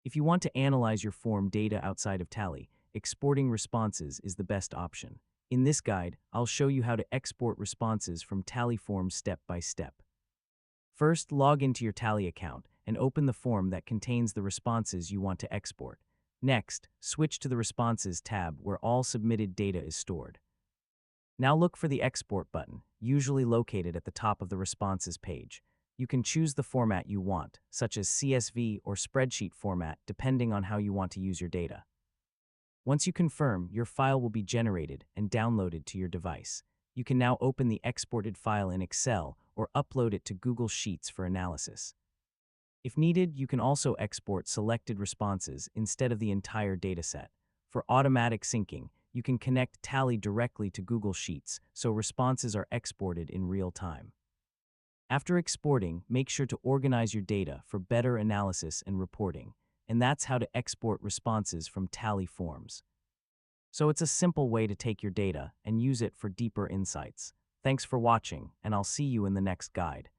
If you want to analyze your form data outside of Tally, exporting responses is the best option. In this guide, I'll show you how to export responses from Tally forms step by step. First, log into your Tally account and open the form that contains the responses you want to export. Next, switch to the Responses tab where all submitted data is stored. Now look for the Export button, usually located at the top of the Responses page. You can choose the format you want, such as CSV or spreadsheet format, depending on how you want to use your data. Once you confirm, your file will be generated and downloaded to your device. You can now open the exported file in Excel or upload it to Google Sheets for analysis. If needed, you can also export selected responses instead of the entire dataset. For automatic syncing, you can connect Tally directly to Google Sheets so responses are exported in real time. After exporting, make sure to organize your data for better analysis and reporting, and that's how to export responses from Tally forms. So it's a simple way to take your data and use it for deeper insights. Thanks for watching, and I'll see you in the next guide.